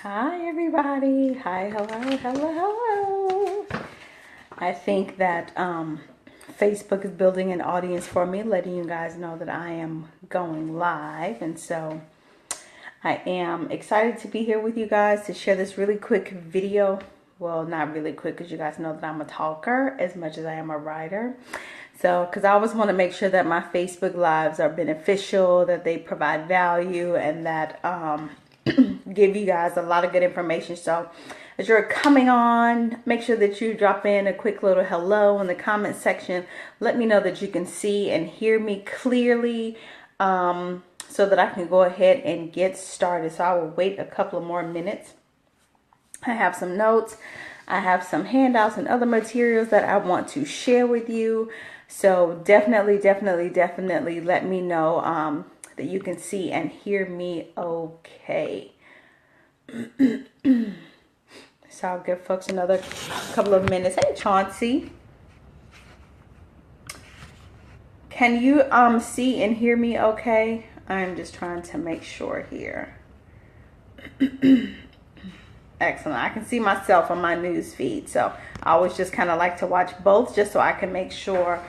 Hi everybody. Hi, hello, hello, hello. I think that Facebook is building an audience for me, letting you guys know that I am going live. And so I am excited to be here with you guys to share this really quick video. Well, not really quick because you guys know that I'm a talker as much as I am a writer. So, because I always want to make sure that my Facebook lives are beneficial, that they provide value, and that give you guys a lot of good information. So as you're coming on, make sure that you drop in a quick little hello in the comment section. Let me know that you can see and hear me clearly, so that I can go ahead and get started. So I will wait a couple of more minutes. I have some notes, I have some handouts and other materials that I want to share with you. So definitely let me know that you can see and hear me okay. So I'll give folks another couple of minutes. Hey Chauncey, can you see and hear me okay? I'm just trying to make sure here. Excellent. I can see myself on my news feed, so I always just kind of like to watch both just so I can make sure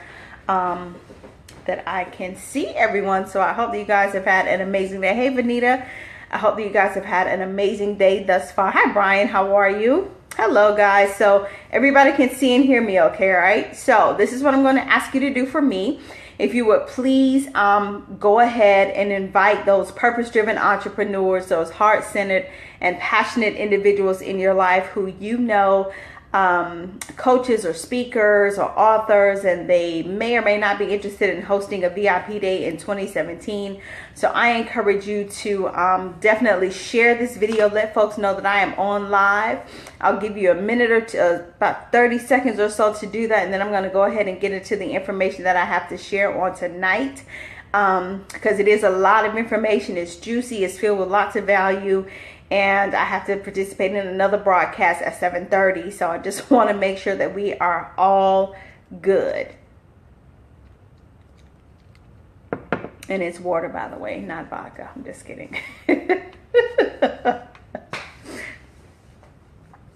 that I can see everyone. So I hope that you guys have had an amazing day. Hey Vanita, I hope that you guys have had an amazing day thus far. Hi Brian, how are you? Hello guys. So everybody can see and hear me okay, right? So this is what I'm going to ask you to do for me. If you would please go ahead and invite those purpose-driven entrepreneurs, those heart-centered and passionate individuals in your life who you know, coaches or speakers or authors, and they may or may not be interested in hosting a VIP day in 2017. So I encourage you to definitely share this video. Let folks know that I am on live. I'll give you a minute or two, about 30 seconds or so to do that, and then I'm going to go ahead and get into the information that I have to share on tonight, because it is a lot of information. It's juicy, it's filled with lots of value, and I have to participate in another broadcast at 7:30. So I just want to make sure that we are all good. And it's water, by the way, not vodka. I'm just kidding.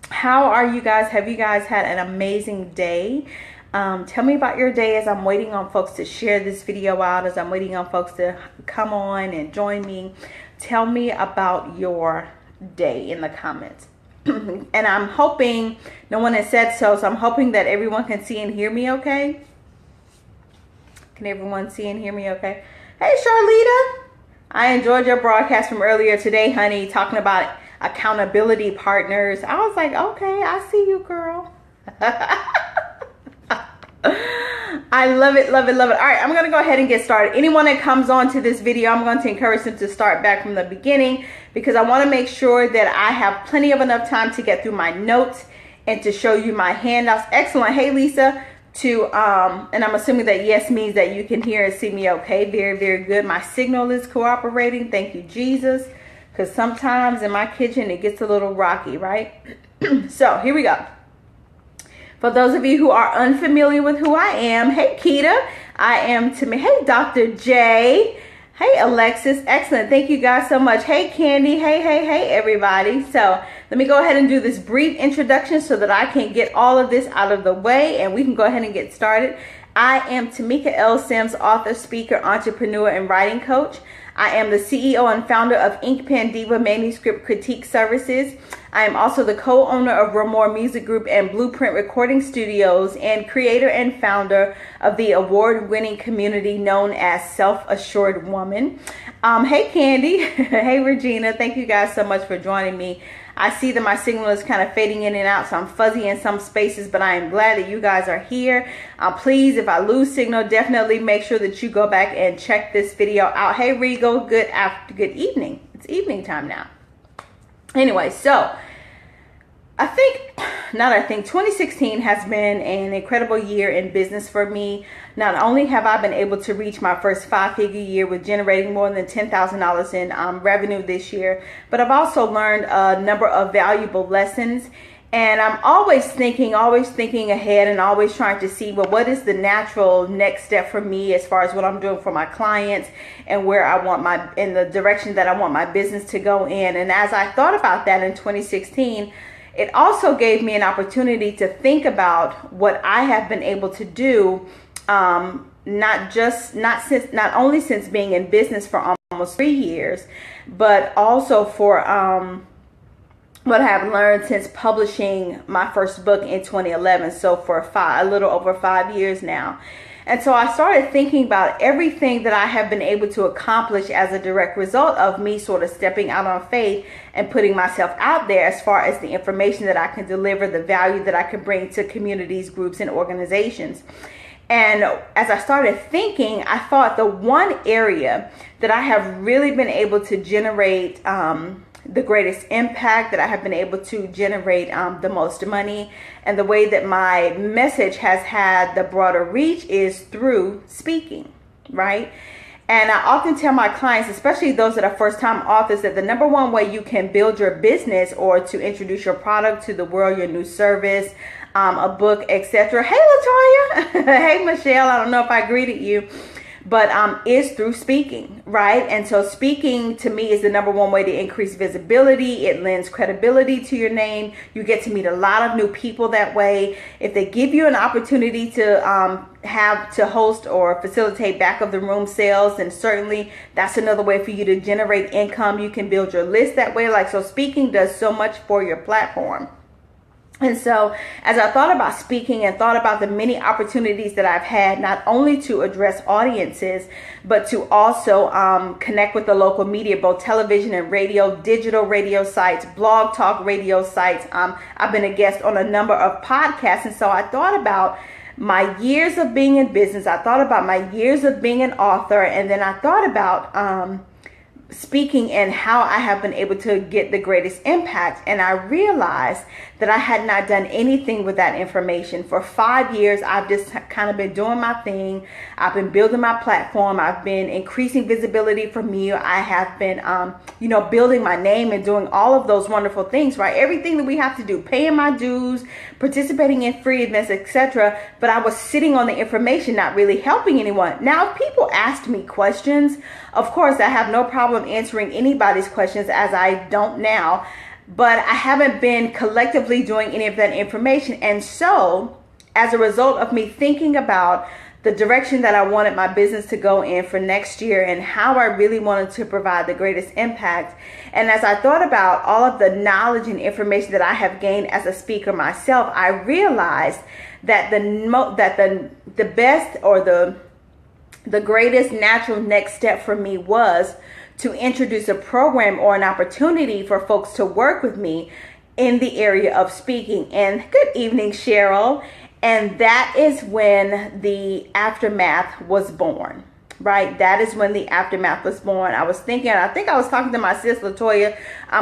How are you guys? Have you guys had an amazing day? Tell me about your day as I'm waiting on folks to share this video out, as I'm waiting on folks to come on and join me. Tell me about your day in the comments. And I'm hoping, no one has said so I'm hoping that everyone can see and hear me okay. Can everyone see and hear me okay? Hey Charlita, I enjoyed your broadcast from earlier today, honey, talking about accountability partners. I was like, okay, I see you, girl. I love it, love it, love it. All right, I'm going to go ahead and get started. Anyone that comes on to this video, I'm going to encourage them to start back from the beginning, because I want to make sure that I have plenty of enough time to get through my notes and to show you my handouts. Excellent. Hey, Lisa, and I'm assuming that yes means that you can hear and see me okay. Very, very good. My signal is cooperating. Thank you, Jesus, because sometimes in my kitchen it gets a little rocky, right? So here we go. For those of you who are unfamiliar with who I am, hey Keita, I am Tammy. Hey Dr. J. Hey Alexis, excellent. Thank you guys so much. Hey Candy, hey everybody. So let me go ahead and do this brief introduction so that I can get all of this out of the way and we can go ahead and get started. I am Tamika L. Sims, author, speaker, entrepreneur, and writing coach. I am the CEO and founder of Ink Pen Diva Manuscript Critique Services. I am also the co-owner of Ramore Music Group and Blueprint Recording Studios, and creator and founder of the award-winning community known as Self-Assured Woman. Hey Candy, hey Regina, thank you guys so much for joining me. I see that my signal is kind of fading in and out, so I'm fuzzy in some spaces, but I am glad that you guys are here. Please, if I lose signal, definitely make sure that you go back and check this video out. Hey Regal, good evening. It's evening time now. Anyway, so I think 2016 has been an incredible year in business for me. Not only have I been able to reach my first 5-figure year with generating more than $10,000 in revenue this year, but I've also learned a number of valuable lessons. And I'm always thinking ahead, and always trying to see, well, what is the natural next step for me as far as what I'm doing for my clients and where I want in the direction that I want my business to go in. And as I thought about that in 2016, it also gave me an opportunity to think about what I have been able to do, not only since being in business for almost 3 years, but also for what I have learned since publishing my first book in 2011. So for a little over 5 years now. And so I started thinking about everything that I have been able to accomplish as a direct result of me sort of stepping out on faith and putting myself out there as far as the information that I can deliver, the value that I can bring to communities, groups, and organizations. And as I started thinking, I thought the one area that I have really been able to generate the greatest impact, that I have been able to generate the most money, and the way that my message has had the broader reach is through speaking, right? And I often tell my clients, especially those that are first-time authors, that the number one way you can build your business or to introduce your product to the world, your new service, a book, etc. Hey, Latoya. Hey, Michelle. I don't know if I greeted you. But is through speaking, right? And so speaking to me is the number one way to increase visibility. It lends credibility to your name. You get to meet a lot of new people that way. If they give you an opportunity to have to host or facilitate back of the room sales, then certainly that's another way for you to generate income. You can build your list that way. So speaking does so much for your platform. And so as I thought about speaking and thought about the many opportunities that I've had, not only to address audiences, but to also connect with the local media, both television and radio, digital radio sites, blog talk radio sites. I've been a guest on a number of podcasts. And so I thought about my years of being in business. I thought about my years of being an author. And then I thought about speaking and how I have been able to get the greatest impact. And I realized that I had not done anything with that information. For 5 years, I've just kind of been doing my thing. I've been building my platform. I've been increasing visibility for me. I have been, building my name and doing all of those wonderful things, right? Everything that we have to do, paying my dues, participating in free events, etc. But I was sitting on the information, not really helping anyone. Now, if people asked me questions, of course, I have no problem answering anybody's questions, as I don't now. But I haven't been collectively doing any of that information. And so as a result of me thinking about the direction that I wanted my business to go in for next year and how I really wanted to provide the greatest impact, and as I thought about all of the knowledge and information that I have gained as a speaker myself, I realized that the best or the greatest natural next step for me was to introduce a program or an opportunity for folks to work with me in the area of speaking. And good evening, Cheryl. And that is when the Aftermath was born, right? That is when the Aftermath was born. I think I was talking to my sis, Latoya,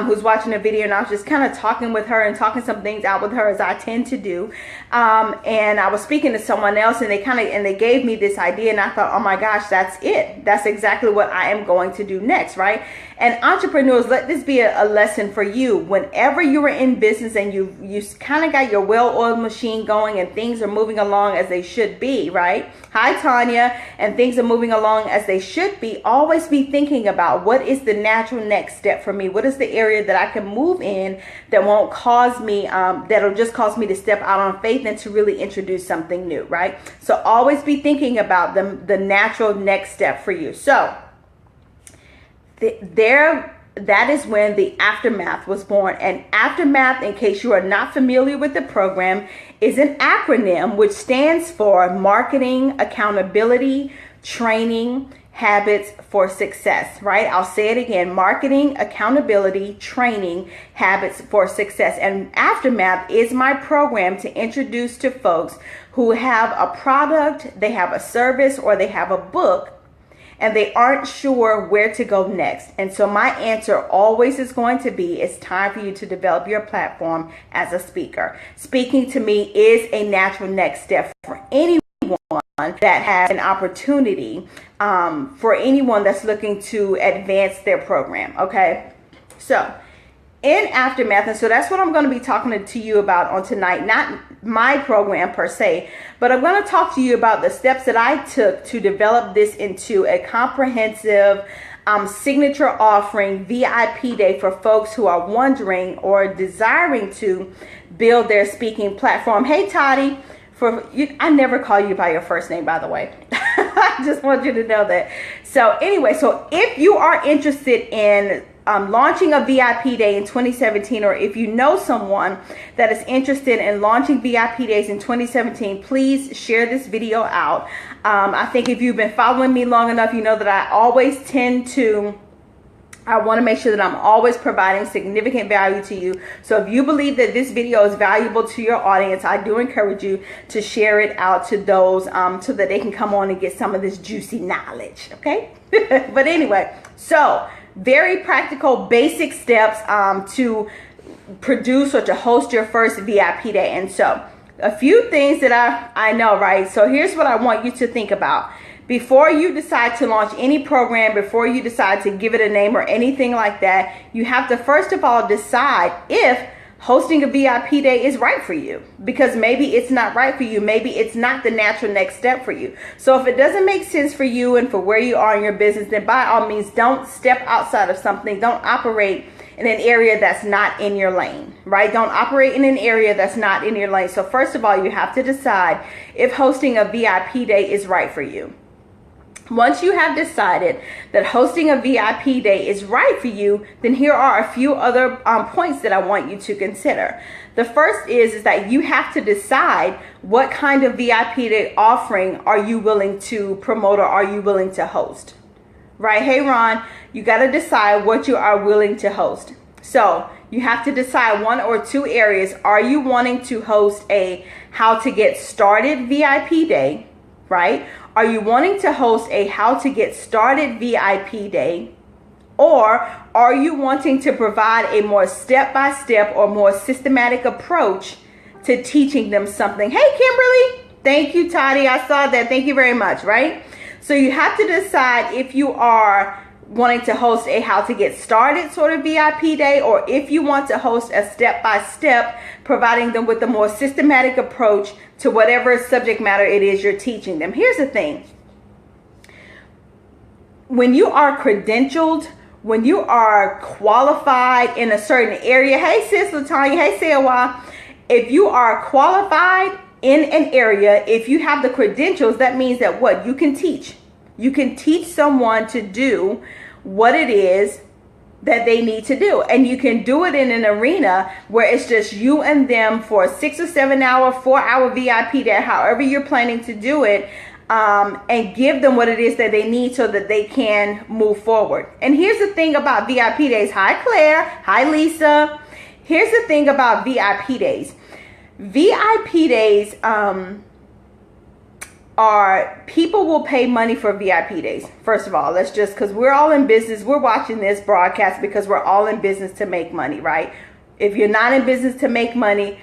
who's watching the video, and I was just kind of talking with her and talking some things out with her, as I tend to do. And I was speaking to someone else, and they gave me this idea, and I thought, oh my gosh, that's it. That's exactly what I am going to do next, right? And entrepreneurs, let this be a lesson for you. Whenever you are in business and you kind of got your well-oiled machine going and things are moving along as they should be, right? Hi, Tanya. And things are moving along as they should be. Always be thinking about what is the natural next step for me? What is the area that I can move in that won't cause me, that'll just cause me to step out on faith and to really introduce something new, right? So always be thinking about the natural next step for you. So that is when the Aftermath was born. And Aftermath, in case you are not familiar with the program, is an acronym which stands for Marketing, Accountability, Training, Habits for Success, right? I'll say it again: Marketing, Accountability, Training, Habits for Success. And Aftermath is my program to introduce to folks who have a product, they have a service, or they have a book, and they aren't sure where to go next. And so my answer always is going to be, it's time for you to develop your platform as a speaker. Speaking to me is a natural next step for anyone that has an opportunity, for anyone that's looking to advance their program. Okay. So in Aftermath, and so that's what I'm going to be talking to you about on tonight. Not my program per se, but I'm going to talk to you about the steps that I took to develop this into a comprehensive signature offering VIP day for folks who are wondering or desiring to build their speaking platform. Hey Toddy, I never call you by your first name, by the way. I just want you to know that. So anyway, so if you are interested in launching a VIP day in 2017, or if you know someone that is interested in launching VIP days in 2017, please share this video out. I think if you've been following me long enough, you know that I always I want to make sure that I'm always providing significant value to you. So if you believe that this video is valuable to your audience, I do encourage you to share it out to those so that they can come on and get some of this juicy knowledge. Okay. But anyway, so very practical, basic steps to produce or to host your first VIP day. And so a few things that I know, right? So here's what I want you to think about. Before you decide to launch any program, before you decide to give it a name or anything like that, you have to first of all decide if hosting a VIP day is right for you, because maybe it's not right for you. Maybe it's not the natural next step for you. So if it doesn't make sense for you and for where you are in your business, then by all means, don't step outside of something. Don't operate in an area that's not in your lane, right? Don't operate in an area that's not in your lane. So first of all, you have to decide if hosting a VIP day is right for you. Once you have decided that hosting a VIP day is right for you, then here are a few other points that I want you to consider. The first is that you have to decide what kind of VIP day offering are you willing to promote or are you willing to host, right? Hey, Ron, you got to decide what you are willing to host. So you have to decide one or two areas. Are you wanting to host a how to get started VIP day, right? Are you wanting to host a how to get started VIP day? Or are you wanting to provide a more step-by-step or more systematic approach to teaching them something? Hey, Kimberly. Thank you, Toddy. I saw that. Thank you very much, right? So you have to decide if you are wanting to host a how to get started sort of VIP day, or if you want to host a step-by-step, providing them with a more systematic approach to whatever subject matter it is you're teaching them. Here's the thing. When you are credentialed, when you are qualified in a certain area, hey sis Latanya, hey Sewa, if you are qualified in an area, if you have the credentials, that means that what? You can teach. You can teach someone to do what it is that they need to do. And you can do it in an arena where it's just you and them for a 6 or 7 hour, 4 hour VIP day, however you're planning to do it, and give them what it is that they need so that they can move forward. And here's the thing about VIP days. Hi, Claire. Hi, Lisa. Here's the thing about VIP days. VIP days, people will pay money for VIP days. First of all, let's just, because we're all in business, we're watching this broadcast because we're all in business to make money, right? If you're not in business to make money,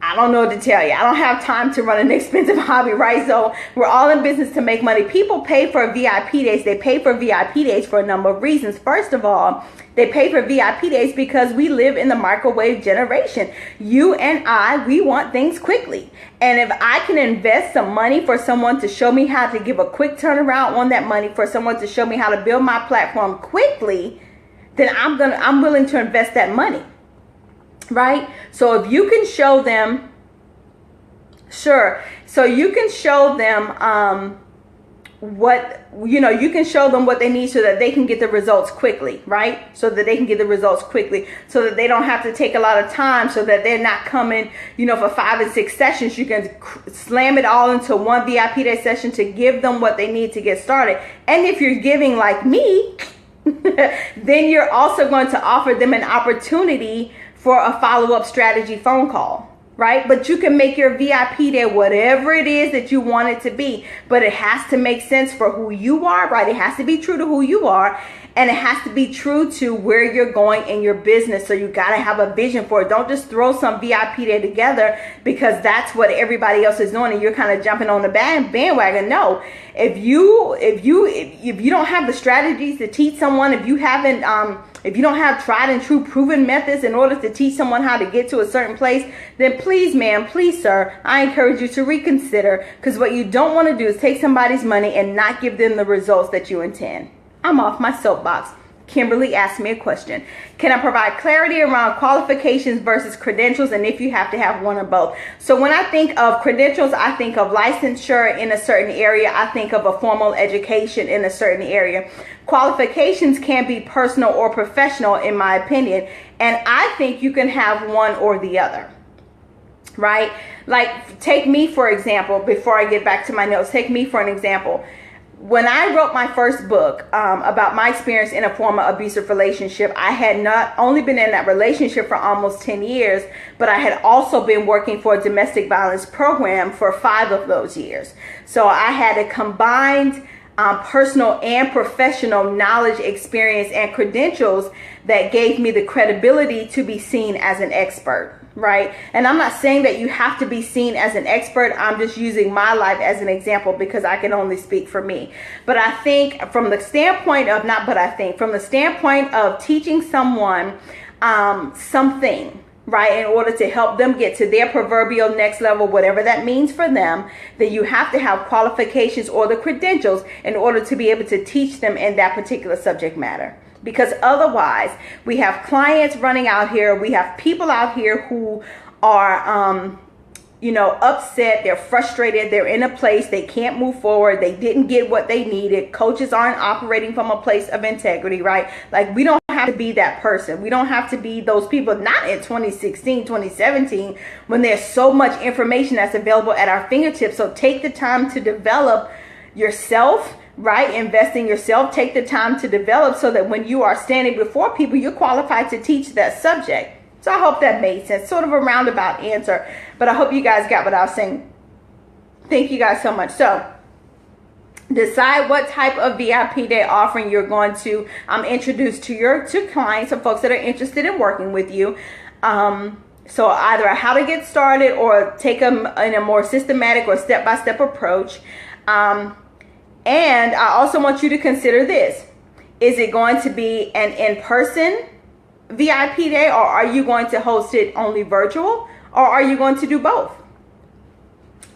I don't know what to tell you. I don't have time to run an expensive hobby, right? So we're all in business to make money. People pay for VIP days. They pay for VIP days for a number of reasons. First of all, they pay for VIP days because we live in the microwave generation. You and I, we want things quickly. And if I can invest some money for someone to show me how to give a quick turnaround on that money, for someone to show me how to build my platform quickly, then I'm willing to invest that money. Right? So if you can show them, sure. So you can show them you can show them what they need so that they can get the results quickly, right? So that they can get the results quickly, so that they don't have to take a lot of time, so that they're not coming, for 5 and 6 sessions. You can slam it all into one VIP day session to give them what they need to get started. And if you're giving like me, then you're also going to offer them an opportunity for a follow-up strategy phone call, right? But you can make your VIP day whatever it is that you want it to be, but it has to make sense for who you are, right? It has to be true to who you are, and it has to be true to where you're going in your business. So you got to have a vision for it. Don't just throw some VIP day together because that's what everybody else is doing and you're kind of jumping on the bandwagon. No, if you don't have the strategies to teach someone, if you haven't if you don't have tried and true proven methods in order to teach someone how to get to a certain place, then please, ma'am, please, sir, I encourage you to reconsider, because what you don't want to do is take somebody's money and not give them the results that you intend. I'm off my soapbox. Kimberly asked me a question. Can I provide clarity around qualifications versus credentials, and if you have to have one or both? So when I think of credentials, I think of licensure in a certain area. I think of a formal education in a certain area. Qualifications can be personal or professional, in my opinion, and I think you can have one or the other. Right? Like, take me for example, before I get back to my notes, take me for an example. When I wrote my first book about my experience in a former abusive relationship, I had not only been in that relationship for almost 10 years, but I had also been working for a domestic violence program for 5 of those years. So I had a combined personal and professional knowledge, experience, and credentials that gave me the credibility to be seen as an expert. Right? And I'm not saying that you have to be seen as an expert. I'm just using my life as an example because I can only speak for me. But I think from the standpoint of, from the standpoint of teaching someone something, right, in order to help them get to their proverbial next level, whatever that means for them, then you have to have qualifications or the credentials in order to be able to teach them in that particular subject matter. Because otherwise, we have clients running out here. We have people out here who are, upset. They're frustrated. They're in a place they can't move forward. They didn't get what they needed. Coaches aren't operating from a place of integrity, right? Like, we don't have to be that person. We don't have to be those people, not in 2016, 2017, when there's so much information that's available at our fingertips. So take the time to develop yourself, right? Invest in yourself. Take the time to develop so that when you are standing before people, you're qualified to teach that subject. So I hope that made sense. Sort of a roundabout answer, but I hope you guys got what I was saying. Thank you guys so much. So decide what type of VIP day offering you're going to introduce to clients or folks that are interested in working with you. So either how to get started or take them in a more systematic or step-by-step approach. And I also want you to consider this. Is it going to be an in-person VIP day, or are you going to host it only virtual, or are you going to do both?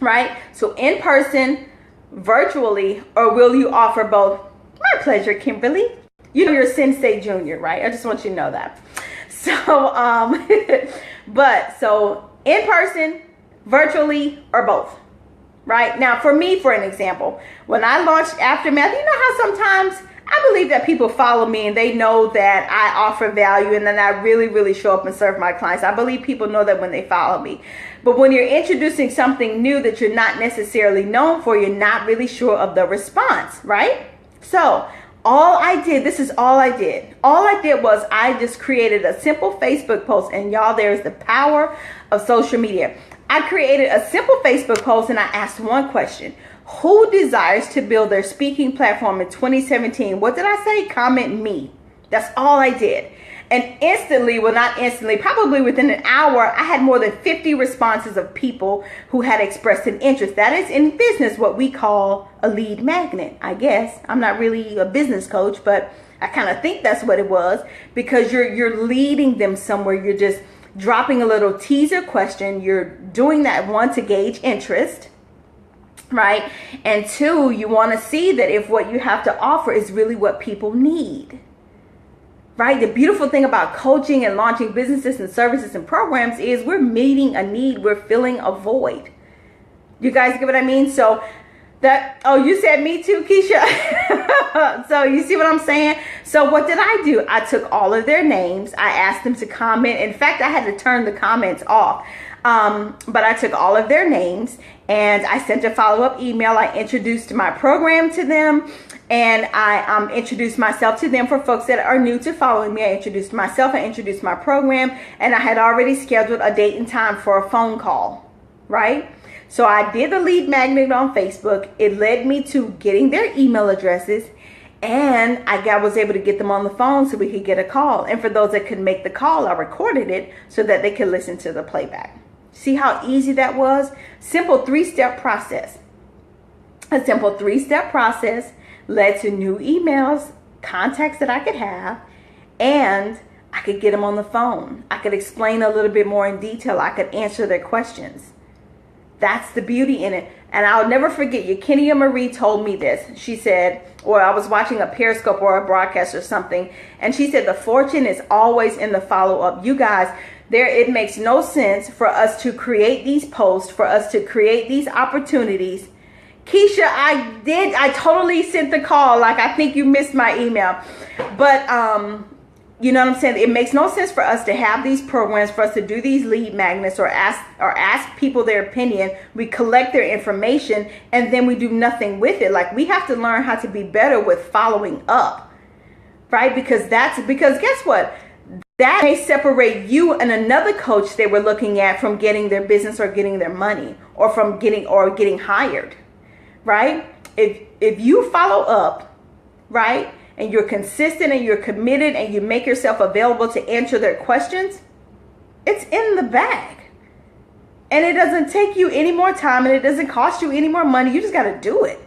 Right? So in person, virtually, or will you offer both? My pleasure, Kimberly. You know you're Sensei Junior, right? I just want you to know that. So, so in person, virtually, or both. Right? Now, for me, for an example, when I launched Aftermath, you know how sometimes I believe that people follow me and they know that I offer value and then I really, really show up and serve my clients. I believe people know that when they follow me. But when you're introducing something new that you're not necessarily known for, you're not really sure of the response, right? So all I did was I just created a simple Facebook post, and y'all, there's the power of social media. I created a simple Facebook post and I asked one question. Who desires to build their speaking platform in 2017? What did I say? Comment me. That's all I did. And instantly, well, not instantly, probably within an hour, I had more than 50 responses of people who had expressed an interest. That is in business what we call a lead magnet, I guess. I'm not really a business coach, but I kind of think that's what it was, because you're leading them somewhere. You're just dropping a little teaser question. You're doing that, one, to gauge interest, right? And two, you want to see that if what you have to offer is really what people need, right? The beautiful thing about coaching and launching businesses and services and programs is we're meeting a need. We're filling a void. You guys get what I mean? So that, oh, you said me too, Keisha. So you see what I'm saying? So what did I do? I took all of their names. I asked them to comment. In fact, I had to turn the comments off. But I took all of their names and I sent a follow-up email. I introduced my program to them, and I introduced myself to them. For folks that are new to following me, I introduced myself, I introduced my program, and I had already scheduled a date and time for a phone call, right? So I did the lead magnet on Facebook. It led me to getting their email addresses, and I was able to get them on the phone so we could get a call. And for those that couldn't make the call, I recorded it so that they could listen to the playback. See how easy that was? Simple 3-step process. A simple 3-step process led to new emails, contacts that I could have, and I could get them on the phone. I could explain a little bit more in detail. I could answer their questions. That's the beauty in it. And I'll never forget you. Kenya Marie told me this. She said, or I was watching a Periscope or a broadcast or something, and she said the fortune is always in the follow-up. You guys, it makes no sense for us to create these posts, for us to create these opportunities. Keisha, I totally sent the call. Like, I think you missed my email. But you know what I'm saying? It makes no sense for us to have these programs, for us to do these lead magnets or ask people their opinion. We collect their information and then we do nothing with it. Like, we have to learn how to be better with following up, right? Because guess what? That may separate you and another coach they were looking at from getting their business or getting their money or from getting hired, right? If you follow up, right, and you're consistent and you're committed and you make yourself available to answer their questions, it's in the bag. And it doesn't take you any more time and it doesn't cost you any more money. You just got to do it.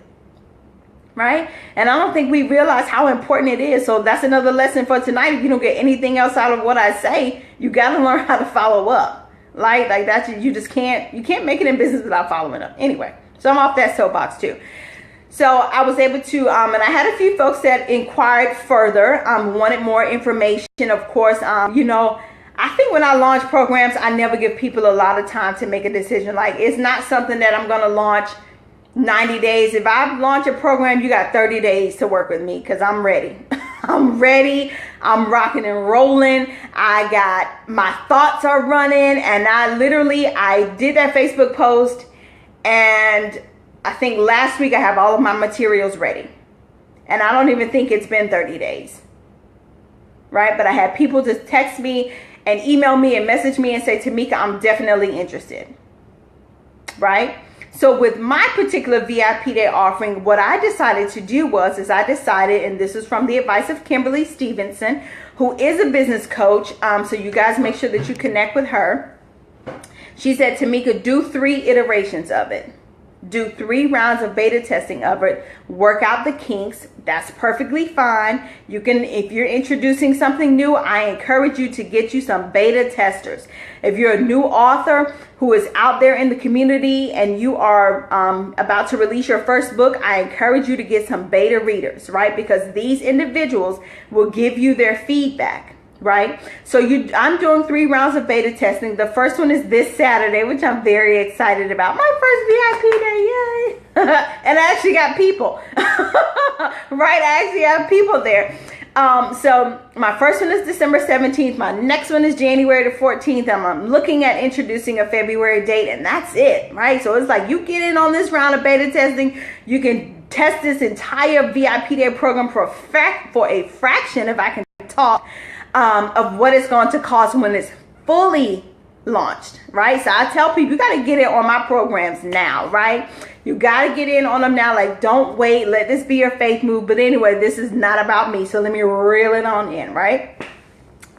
Right? And I don't think we realize how important it is. So that's another lesson for tonight. If you don't get anything else out of what I say, you got to learn how to follow up. Like that, you can't make it in business without following up. Anyway, so I'm off that soapbox too. So I was able to, and I had a few folks that inquired further, wanted more information. Of course, you know, I think when I launch programs, I never give people a lot of time to make a decision. Like, it's not something that I'm going to launch 90 days. If I launch a program, you got 30 days to work with me because I'm ready. I'm ready. I'm rocking and rolling. My thoughts are running. And I did that Facebook post, and I think last week I have all of my materials ready. And I don't even think it's been 30 days. Right? But I had people just text me and email me and message me and say, Tamika, I'm definitely interested. Right? So with my particular VIP Day offering, what I decided to do and this is from the advice of Kimberly Stevenson, who is a business coach. So you guys make sure that you connect with her. She said, Tamika, do 3 iterations of it. Do 3 rounds of beta testing of it. Work out the kinks. That's perfectly fine. You can, if you're introducing something new, I encourage you to get you some beta testers. If you're a new author who is out there in the community and you are about to release your first book, I encourage you to get some beta readers, right? Because these individuals will give you their feedback. Right? So I'm doing 3 rounds of beta testing. The first one is this Saturday, which I'm very excited about. My first VIP day, yay. And I actually got people. Right? I actually have people there. So my first one is December 17th. My next one is January the 14th. I'm looking at introducing a February date, and that's it. Right? So it's like you get in on this round of beta testing, you can test this entire VIP Day program for a fraction, if I can talk, of what it's going to cost when it's fully launched, right? So I tell people, you got to get in on my programs now, right? You got to get in on them now. Like, don't wait. Let this be your faith move. But anyway, this is not about me. So let me reel it on in, right?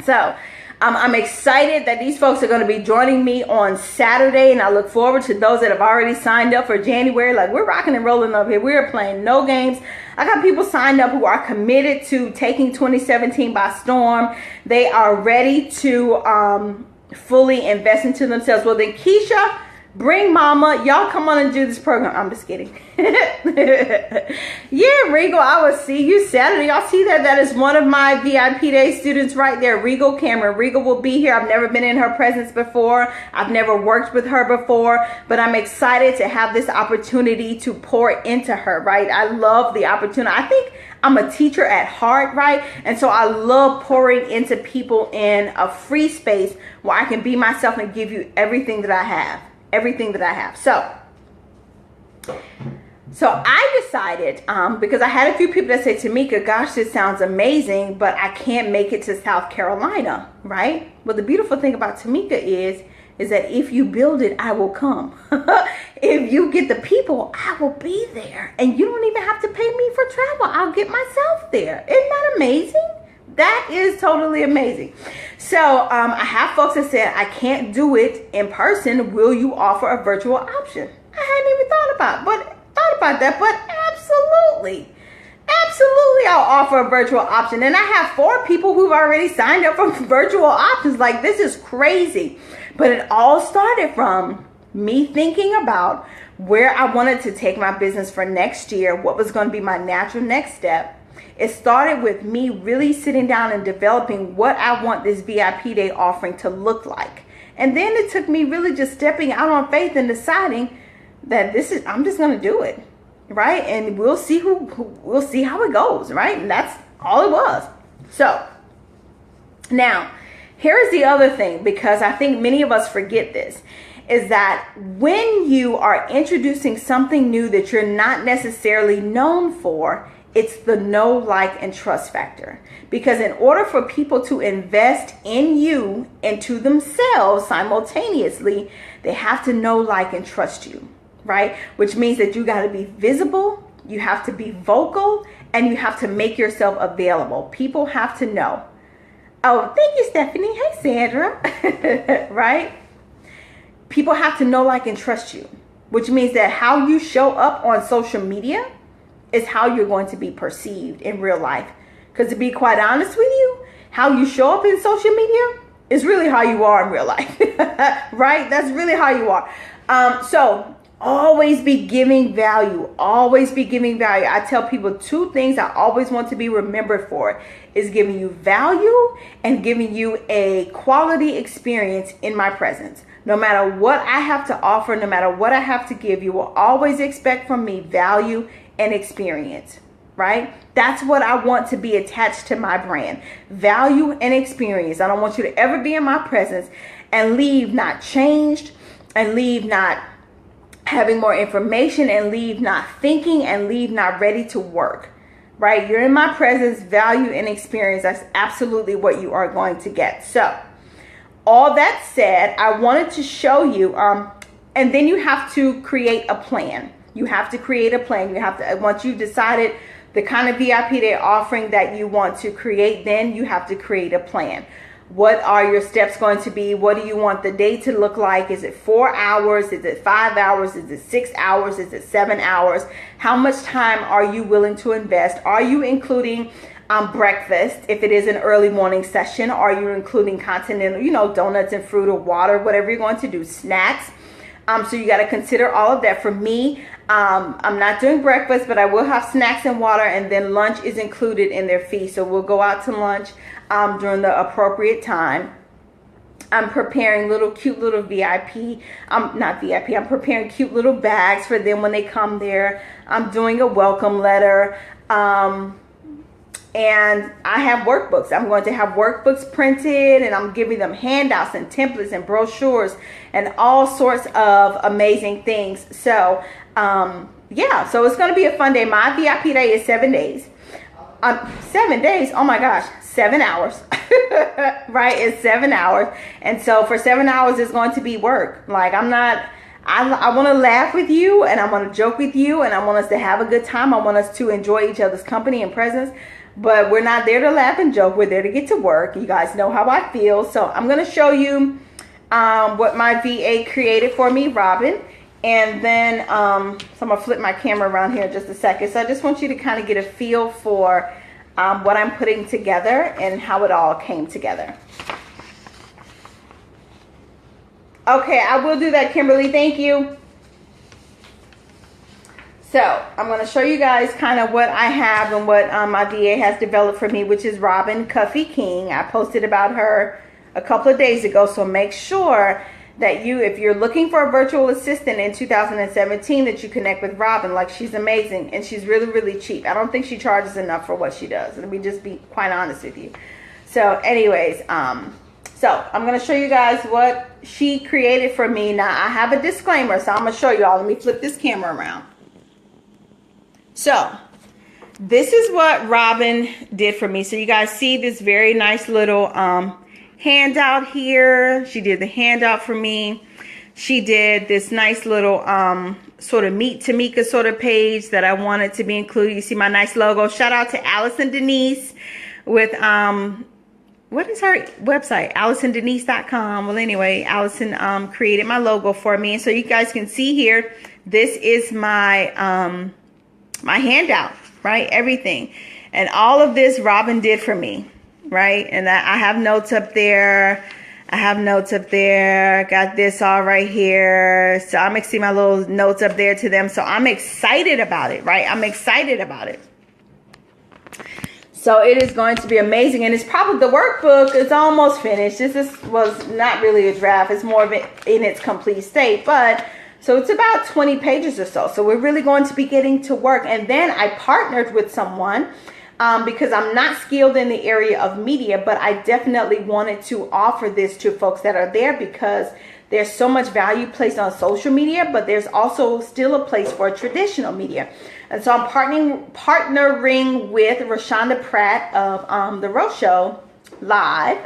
So I'm excited that these folks are going to be joining me on Saturday, and I look forward to those that have already signed up for January. Like, we're rocking and rolling up here. We are playing no games. I got people signed up who are committed to taking 2017 by storm. They are ready to fully invest into themselves. Well, then, Keisha, bring mama. Y'all come on and do this program. I'm just kidding. Yeah, Regal, I will see you Saturday. Y'all see that? That is one of my VIP Day students right there, Regal Cameron. Regal will be here. I've never been in her presence before. I've never worked with her before, but I'm excited to have this opportunity to pour into her, right? I love the opportunity. I think I'm a teacher at heart, right? And so I love pouring into people in a free space where I can be myself and give you everything that I have. Everything that I have. So I decided, because I had a few people that say, Tamika, gosh, this sounds amazing, but I can't make it to South Carolina, right? Well, the beautiful thing about Tamika is that if you build it, I will come. If you get the people, I will be there. And you don't even have to pay me for travel. I'll get myself there. Isn't that amazing? That is totally amazing. So I have folks that said, I can't do it in person. Will you offer a virtual option? I hadn't even thought about that, but absolutely. Absolutely, I'll offer a virtual option. And I have 4 people who've already signed up for virtual options. Like, this is crazy. But it all started from me thinking about where I wanted to take my business for next year, what was going to be my natural next step. It started with me really sitting down and developing what I want this VIP day offering to look like. And then it took me really just stepping out on faith and deciding that I'm just going to do it. Right? And we'll see we'll see how it goes. Right? And that's all it was. So now, here's the other thing, because I think many of us forget this, is that when you are introducing something new that you're not necessarily known for, it's the know, like, and trust factor. Because in order for people to invest in you and to themselves simultaneously, they have to know, like, and trust you, right? Which means that you got to be visible, you have to be vocal, and you have to make yourself available. People have to know. Oh, thank you, Stephanie. Hey, Sandra. Right? People have to know, like, and trust you, which means that how you show up on social media is how you're going to be perceived in real life. Because to be quite honest with you, how you show up in social media is really how you are in real life. Right? That's really how you are. So always be giving value. Always be giving value. I tell people 2 things I always want to be remembered for is giving you value and giving you a quality experience in my presence. No matter what I have to offer, no matter what I have to give, you will always expect from me value and experience, right? That's what I want to be attached to my brand. Value and experience. I don't want you to ever be in my presence and leave not changed, and leave not having more information, and leave not thinking, and leave not ready to work, right? You're in my presence, value and experience. That's absolutely what you are going to get. So all that said, I wanted to show you, and then you have to create a plan. You have to create a plan. You have to, once you've decided the kind of VIP day offering that you want to create, then you have to create a plan. What are your steps going to be? What do you want the day to look like? Is it 4 hours? Is it 5 hours? Is it 6 hours? Is it 7 hours? How much time are you willing to invest? Are you including breakfast if it is an early morning session? Are you including continental, donuts and fruit or water, whatever you're going to do, snacks? So you got to consider all of that. For me, I'm not doing breakfast, but I will have snacks and water, and then lunch is included in their fee. So we'll go out to lunch during the appropriate time. I'm preparing cute little I'm preparing cute little bags for them when they come there. I'm doing a welcome letter. And I have workbooks. I'm going to have workbooks printed, and I'm giving them handouts and templates and brochures and all sorts of amazing things. So, yeah, so it's going to be a fun day. My VIP day is 7 days. 7 days. Oh my gosh, 7 hours. Right? It's 7 hours. And so for 7 hours, it's going to be work. Like, I want to laugh with you, and I want to joke with you, and I want us to have a good time. I want us to enjoy each other's company and presence. But we're not there to laugh and joke. We're there to get to work. You guys know how I feel. So I'm going to show you what my VA created for me, Robin. And then, so I'm going to flip my camera around here in just a second. So I just want you to kind of get a feel for what I'm putting together and how it all came together. Okay, I will do that, Kimberly. Thank you. So I'm going to show you guys kind of what I have and what my VA has developed for me, which is Robin Cuffy King. I posted about her a couple of days ago. So make sure that if you're looking for a virtual assistant in 2017, that you connect with Robin. Like, she's amazing, and she's really, really cheap. I don't think she charges enough for what she does. Let me just be quite honest with you. So anyways, so I'm going to show you guys what she created for me. Now, I have a disclaimer, so I'm going to show you all. Let me flip this camera around. So this is what Robin did for me. So you guys see this very nice little handout here. She did the handout for me. She did this nice little sort of Meet Tamika sort of page that I wanted to be included. You see my nice logo. Shout out to Allison Denise with what is her website? AllisonDenise.com. Well, anyway, Allison created my logo for me. And so you guys can see here, this is my my handout. right? Everything. And all of this Robin did for me, right? And I have notes up there. I have notes up there. Got this all right here. So I'm mixing my little notes up there to them. So I'm excited about it, right? I'm excited about it. So it is going to be amazing. And it's probably, the workbook is almost finished. This was not really a draft. It's more of it in its complete state. But so it's about 20 pages or so. So we're really going to be getting to work. And then I partnered with someone because I'm not skilled in the area of media, but I definitely wanted to offer this to folks that are there because there's so much value placed on social media, but there's also still a place for traditional media. And so I'm partnering with Rashonda Pratt of The Rose Show Live,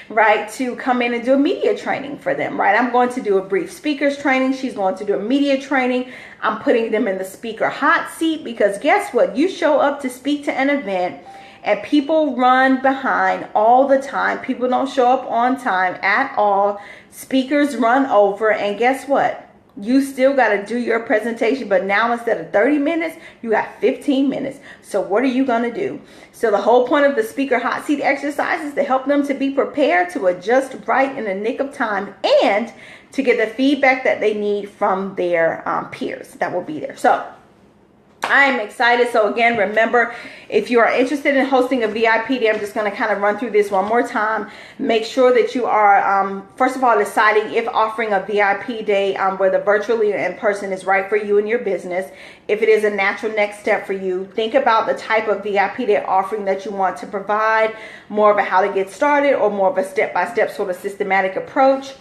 right, to come in and do a media training for them, right? I'm going to do a brief speakers training. She's going to do a media training. I'm putting them in the speaker hot seat because guess what? You show up to speak to an event and people run behind all the time. People don't show up on time at all. Speakers run over, and guess what? You still got to do your presentation, but now instead of 30 minutes, you got 15 minutes. So what are you going to do? So the whole point of the speaker hot seat exercise is to help them to be prepared to adjust right in the nick of time and to get the feedback that they need from their peers that will be there. So I am excited. So again, remember, if you are interested in hosting a VIP day, I'm just going to kind of run through this one more time. Make sure that you are, first of all, deciding if offering a VIP day, whether virtually or in person, is right for you and your business. If it is a natural next step for you, think about the type of VIP day offering that you want to provide, more of a how to get started or more of a step-by-step sort of systematic approach.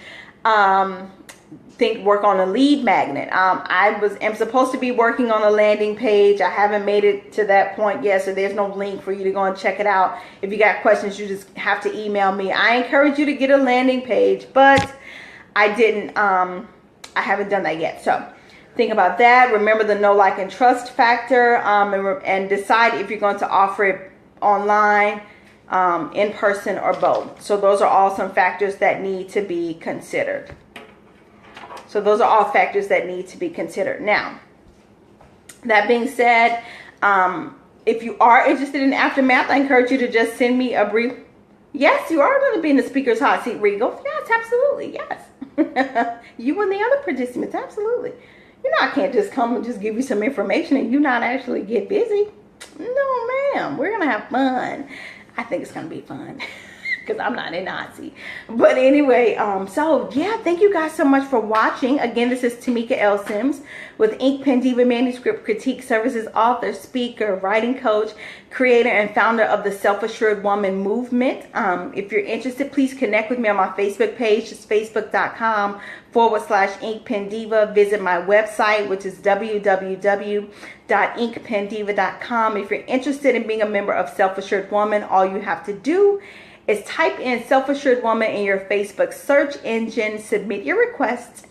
Work on a lead magnet. I am supposed to be working on a landing page. I haven't made it to that point yet, so there's no link for you to go and check it out. If you got questions, you just have to email me. I encourage you to get a landing page, but I haven't done that yet. So think about that. Remember the know, like, and trust factor, and decide if you're going to offer it online, in person, or both. So those are all some factors that need to be considered. So those are all factors that need to be considered. Now, that being said, if you are interested in Aftermath, I encourage you to just send me a brief. Yes, you are going to be in the speaker's hot seat, Regal. Yes, absolutely. Yes. You and the other participants, absolutely. You know, I can't just come and just give you some information and you not actually get busy. No, ma'am. We're going to have fun. I think it's going to be fun. Because I'm not in Nazi. But anyway, so yeah, thank you guys so much for watching. Again, this is Tamika L. Sims with Ink Pen Diva Manuscript Critique Services, author, speaker, writing coach, creator, and founder of the Self-Assured Woman Movement. If you're interested, please connect with me on my Facebook page. It's facebook.com/InkPenDiva. Visit my website, which is www.inkpendiva.com. If you're interested in being a member of Self-Assured Woman, all you have to do is type in Self-Assured Woman in your Facebook search engine, submit your requests,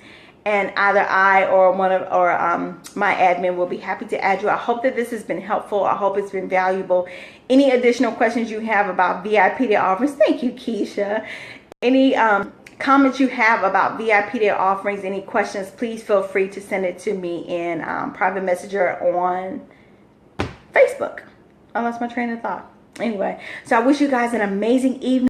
and either I or my admin will be happy to add you. I hope that this has been helpful. I hope it's been valuable. Any additional questions you have about VIP Day offerings, thank you, Keisha. Any comments you have about VIP Day offerings, any questions, please feel free to send it to me in private messenger on Facebook. I lost my train of thought. Anyway, so I wish you guys an amazing evening.